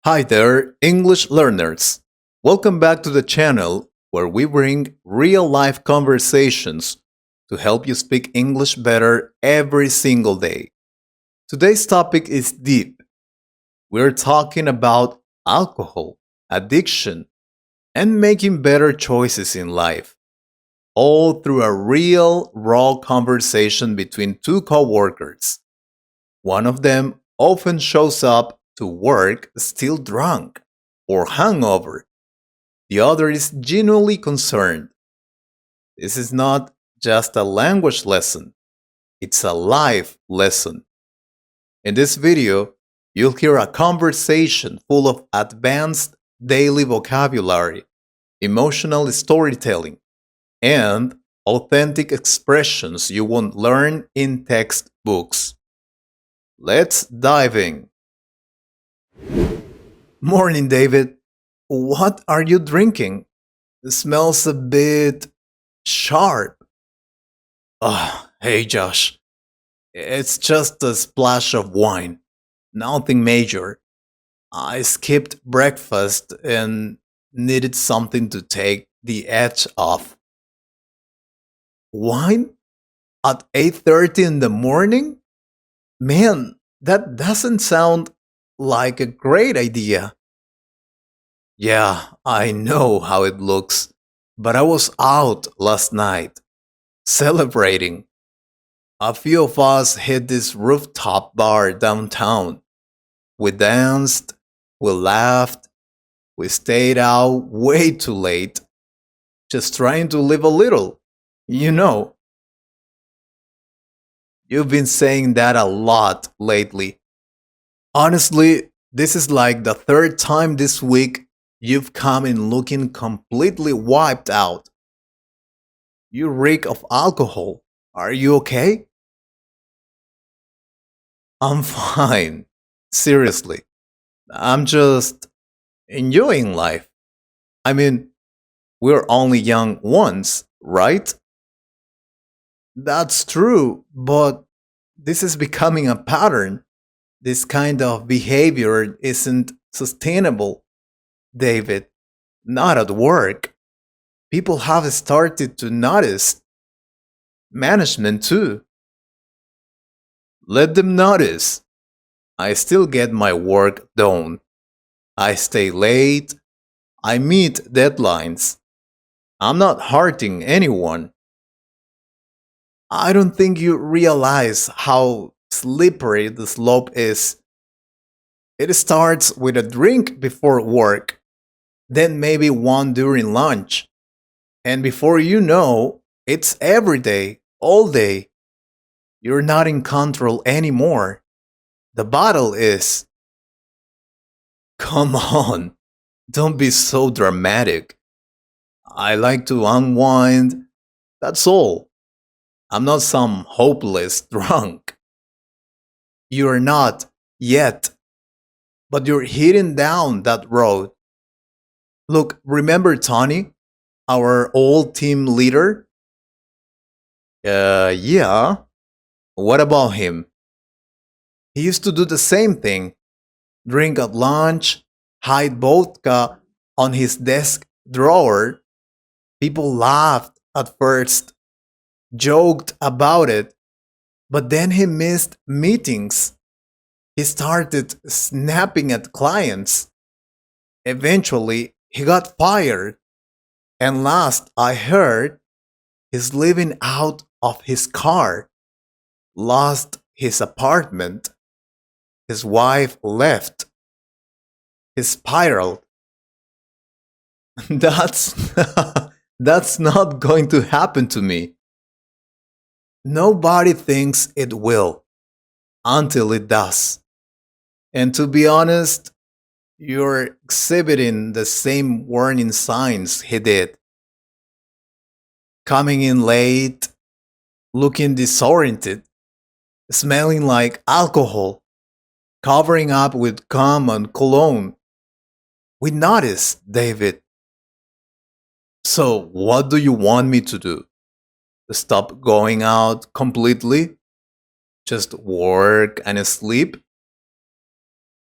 Hi there, English learners. Welcome back to the channel where we bring real life conversations to help you speak English better every single day. Today's topic is deep. We're talking about alcohol, addiction, and making better choices in life, all through a real, raw conversation between two coworkers. One of them often shows up to work still drunk or hungover. The other is genuinely concerned. This is not just a language lesson, it's a life lesson. In this video, you'll hear a conversation full of advanced daily vocabulary, emotional storytelling, and authentic expressions you won't learn in textbooks. Let's dive in. Morning, David. What are you drinking? It smells a bit sharp. Hey, Josh. It's just a splash of wine. Nothing major. I skipped breakfast and needed something to take the edge off. Wine? At 8:30 in the morning? Man, that doesn't sound like a great idea. Yeah, I know how it looks, but I was out last night celebrating. A few of us hit this rooftop bar downtown. We danced, we laughed, we stayed out way too late, just trying to live a little. You know, you've been saying that a lot lately. Honestly, this is like the third time this week you've come in looking completely wiped out. You reek of alcohol. Are you okay? I'm fine. Seriously. I'm just enjoying life. I mean, we're only young once, right? That's true, but this is becoming a pattern. This kind of behavior isn't sustainable, David. Not at work. People have started to notice. Management, too. Let them notice. I still get my work done. I stay late. I meet deadlines. I'm not hurting anyone. I don't think you realize how slippery the slope is. It starts with a drink before work, then maybe one during lunch. And before you know, it's every day, all day. You're not in control anymore. The battle is. Come on, don't be so dramatic. I like to unwind. That's all. I'm not some hopeless drunk. You're not yet, but you're heading down that road. Look, remember Tony, our old team leader? Yeah. What about him? He used to do the same thing, drink at lunch, hide vodka on his desk drawer. People laughed at first, joked about it, but then he missed meetings. He started snapping at clients. Eventually, he got fired. And last I heard, he's living out of his car, lost his apartment, his wife left, he spiraled. That's that's not going to happen to me. Nobody thinks it will until it does. And to be honest, you're exhibiting the same warning signs he did. Coming in late, looking disoriented, smelling like alcohol, covering up with gum and cologne. We noticed, David. So, what do you want me to do? Stop going out completely? Just work and sleep?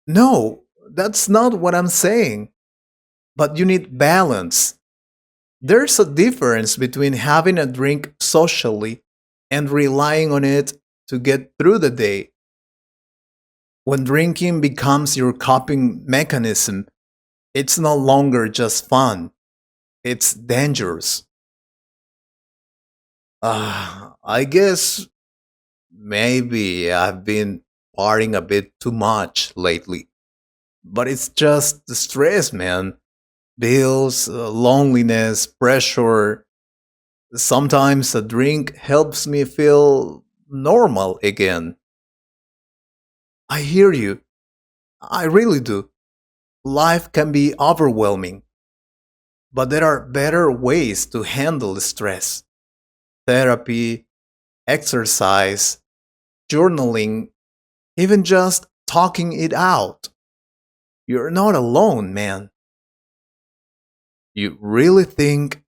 No, That's not what I'm saying. But you need balance. There's a difference between having a drink socially and relying on it to get through the day. When drinking becomes your coping mechanism, it's no longer just fun, it's dangerous. I guess maybe I've been partying a bit too much lately, but it's just the stress, man. Bills, loneliness, pressure. Sometimes a drink helps me feel normal again. I hear you. I really do. Life can be overwhelming, but there are better ways to handle stress. Therapy, exercise, journaling, even just talking it out. You're not alone, man. You really think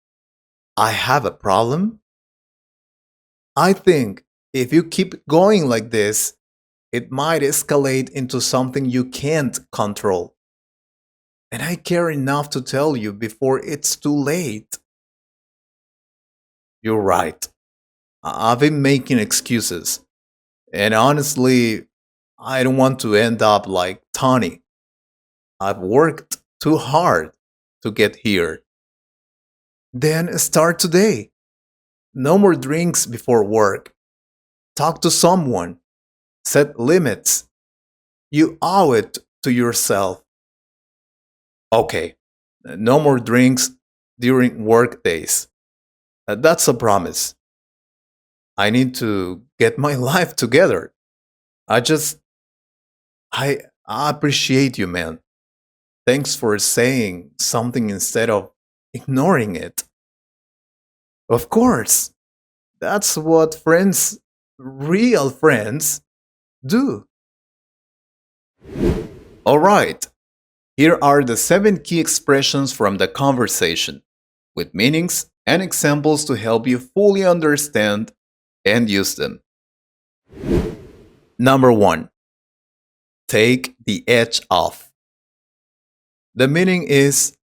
I have a problem? I think if you keep going like this, it might escalate into something you can't control. And I care enough to tell you before it's too late. You're right. I've been making excuses. And honestly, I don't want to end up like Tony. I've worked too hard to get here. Then start today. No more drinks before work. Talk to someone. Set limits. You owe it to yourself. Okay, no more drinks during work days. That's a promise. I need to get my life together. I just, I appreciate you, man. Thanks for saying something instead of ignoring it. Of course, that's what friends, real friends, do. All right, here are the 7 key expressions from the conversation, with meanings and examples to help you fully understand and use them. Number 1, take the edge off. The meaning is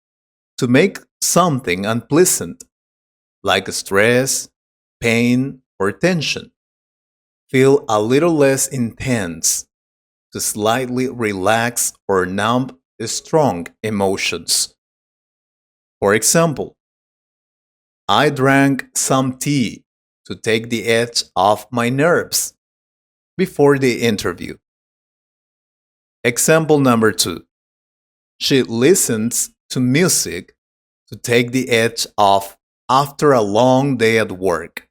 to make something unpleasant, like stress, pain, or tension, feel a little less intense, to slightly relax or numb strong emotions. For example, I drank some tea to take the edge off my nerves before the interview. Example number 2. She listens to music to take the edge off after a long day at work.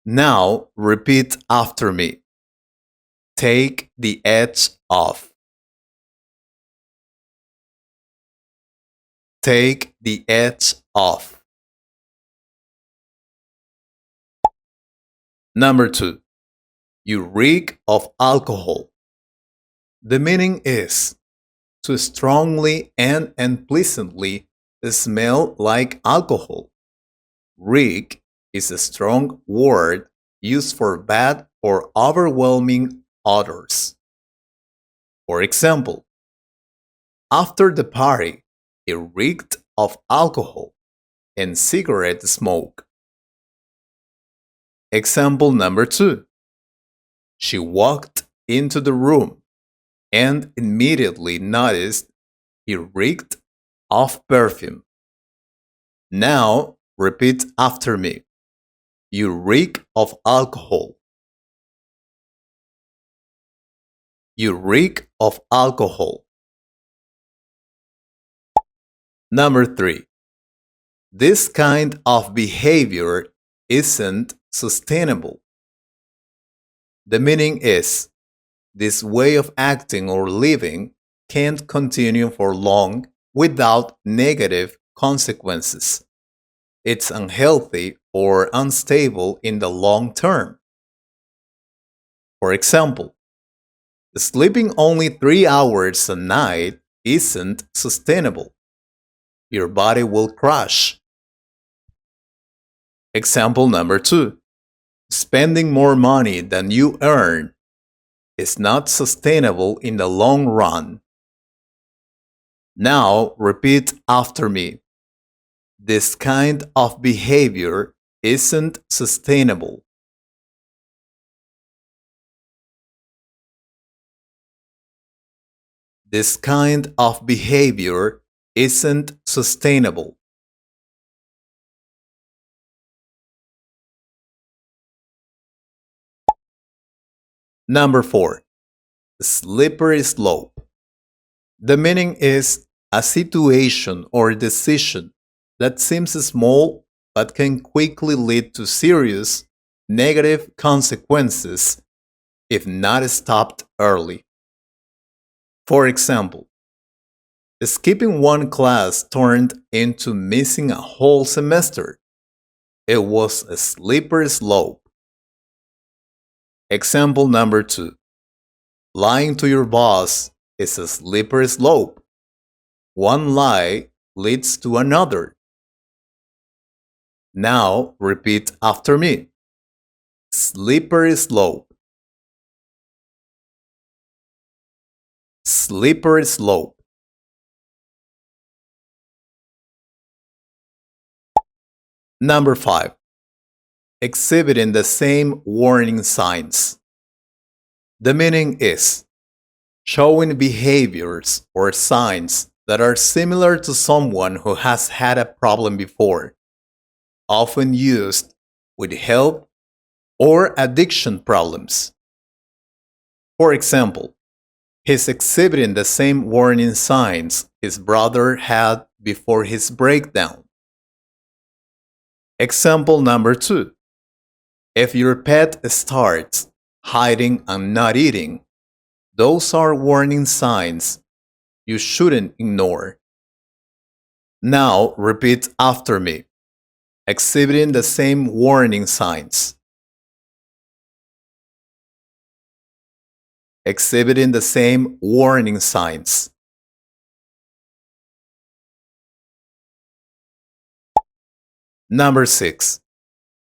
Now repeat after me. Take the edge off. Take the edge off. Number 2. You reek of alcohol. The meaning is to strongly and unpleasantly smell like alcohol. Reek is a strong word used for bad or overwhelming odors. For example, after the party, it reeked of alcohol and cigarette smoke. Example number 2. She walked into the room and immediately noticed he reeked of perfume. Now repeat after me. You reek of alcohol. You reek of alcohol. Number 3. This kind of behavior isn't sustainable. The meaning is this way of acting or living can't continue for long without negative consequences. It's unhealthy or unstable in the long term. For example, sleeping only 3 hours a night isn't sustainable. Your body will crash. Example number 2. Spending more money than you earn is not sustainable in the long run. Now repeat after me. This kind of behavior isn't sustainable. This kind of behavior isn't sustainable. Number 4. Slippery slope. The meaning is a situation or decision that seems small but can quickly lead to serious negative consequences if not stopped early. For example, skipping one class turned into missing a whole semester. It was a slippery slope. Example number 2. Lying to your boss is a slippery slope. One lie leads to another. Now repeat after me. Slippery slope. Slippery slope. Number 5. Exhibiting the same warning signs. The meaning is showing behaviors or signs that are similar to someone who has had a problem before, often used with health or addiction problems. For example, he's exhibiting the same warning signs his brother had before his breakdown. Example number 2. If your pet starts hiding and not eating, those are warning signs you shouldn't ignore. Now repeat after me, exhibiting the same warning signs. Exhibiting the same warning signs. Number 6.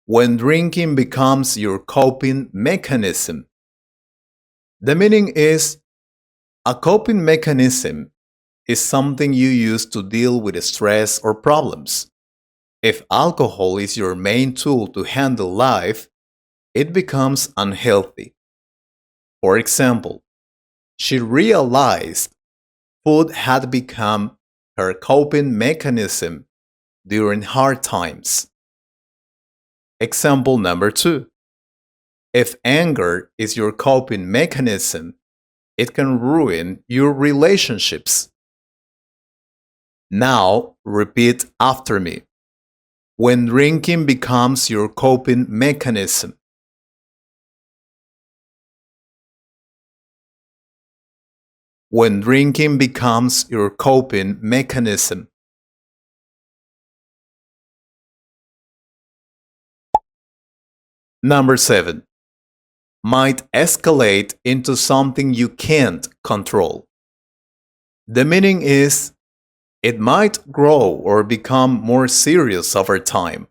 When drinking becomes your coping mechanism. The meaning is a coping mechanism is something you use to deal with stress or problems. If alcohol is your main tool to handle life, it becomes unhealthy. For example, she realized food had become her coping mechanism during hard times. Example number 2. If anger is your coping mechanism, it can ruin your relationships. Now repeat after me. When drinking becomes your coping mechanism. When drinking becomes your coping mechanism. Number 7. Might escalate into something you can't control. The meaning is it might grow or become more serious over time,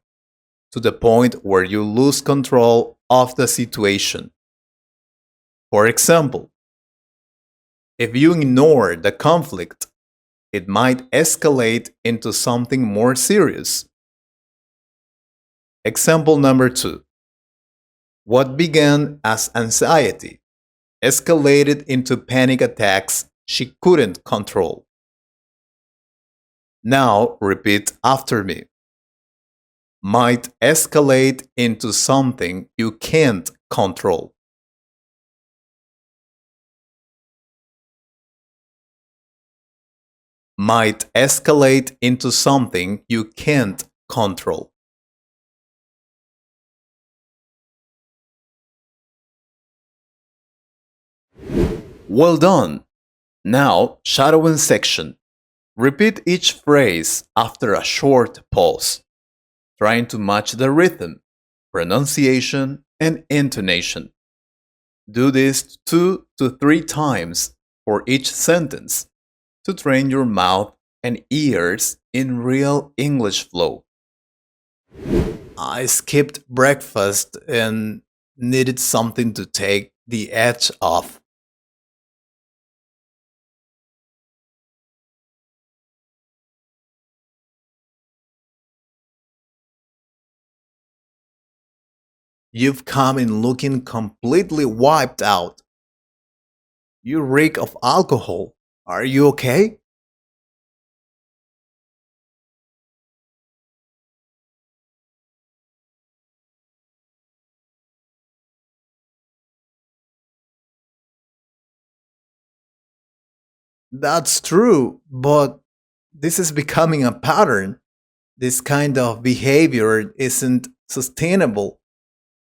to the point where you lose control of the situation. For example, if you ignore the conflict, it might escalate into something more serious. Example number 2. What began as anxiety escalated into panic attacks she couldn't control. Now repeat after me. Might escalate into something you can't control. Might escalate into something you can't control. Well done! Now, shadowing section. Repeat each phrase after a short pause, trying to match the rhythm, pronunciation, and intonation. Do this 2 to 3 times for each sentence to train your mouth and ears in real English flow. I skipped breakfast and needed something to take the edge off. You've come in looking completely wiped out. You reek of alcohol. Are you okay? That's true, but this is becoming a pattern. This kind of behavior isn't sustainable,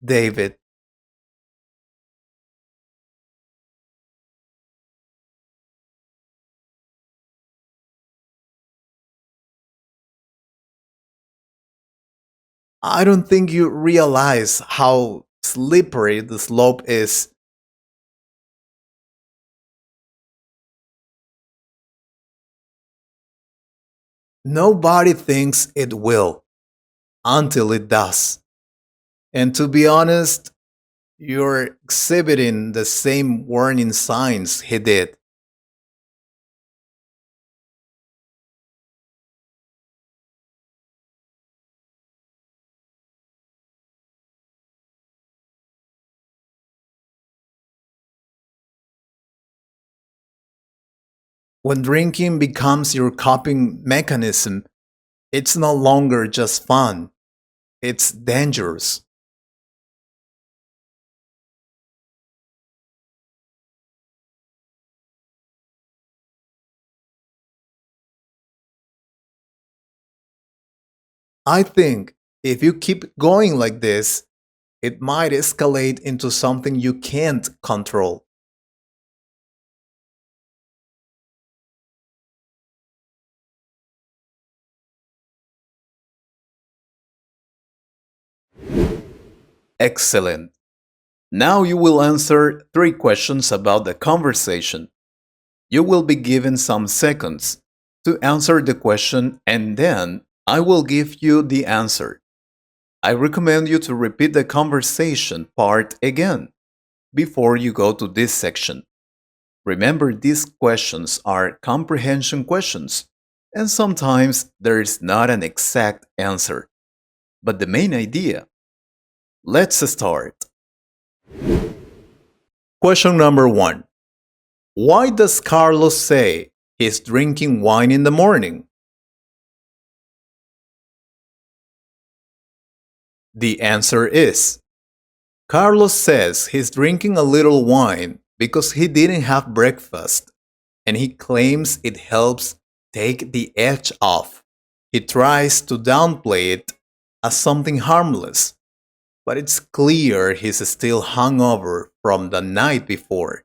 David. I don't think you realize how slippery the slope is. Nobody thinks it will until it does. And to be honest, you're exhibiting the same warning signs he did. When drinking becomes your coping mechanism, it's no longer just fun, it's dangerous. I think if you keep going like this, it might escalate into something you can't control. Excellent. Now you will answer three questions about the conversation. You will be given some seconds to answer the question and then I will give you the answer. I recommend you to repeat the conversation part again before you go to this section. Remember, these questions are comprehension questions, and sometimes there is not an exact answer, but the main idea. Let's start. Question number one. Why does Carlos say he's drinking wine in the morning? The answer is Carlos says he's drinking a little wine because he didn't have breakfast and he claims it helps take the edge off. He tries to downplay it as something harmless, but it's clear he's still hungover from the night before.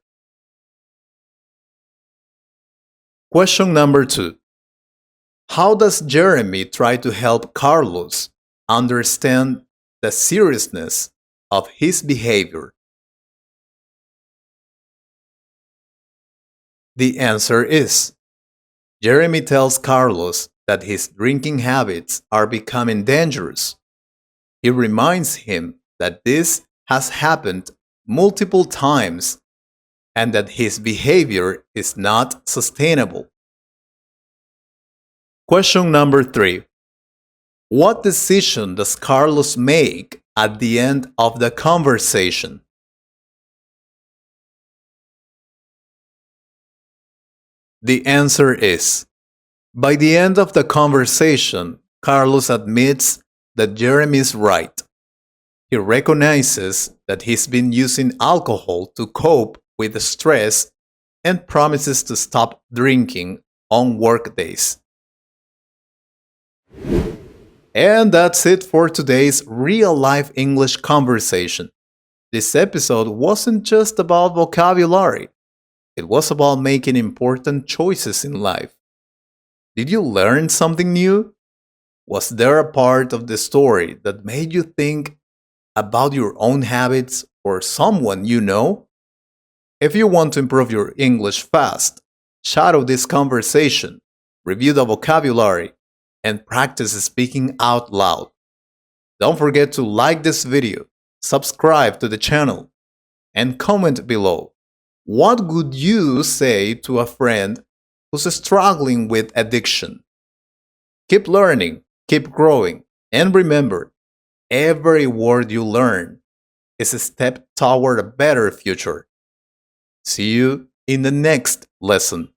Question number two. How does Jeremy try to help Carlos understand the seriousness of his behavior? The answer is Jeremy tells Carlos that his drinking habits are becoming dangerous. He reminds him that this has happened multiple times and that his behavior is not sustainable. Question number three. What decision does Carlos make at the end of the conversation? The answer is by the end of the conversation, Carlos admits that Jeremy is right. He recognizes that he's been using alcohol to cope with the stress and promises to stop drinking on work days. And that's it for today's real life English conversation. This episode wasn't just about vocabulary, it was about making important choices in life. Did you learn something new? Was there a part of the story that made you think about your own habits or someone you know? If you want to improve your English fast, shadow this conversation, review the vocabulary, and practice speaking out loud. Don't forget to like this video, subscribe to the channel, and comment below. What would you say to a friend who's struggling with addiction? Keep learning, keep growing, and remember, every word you learn is a step toward a better future. See you in the next lesson.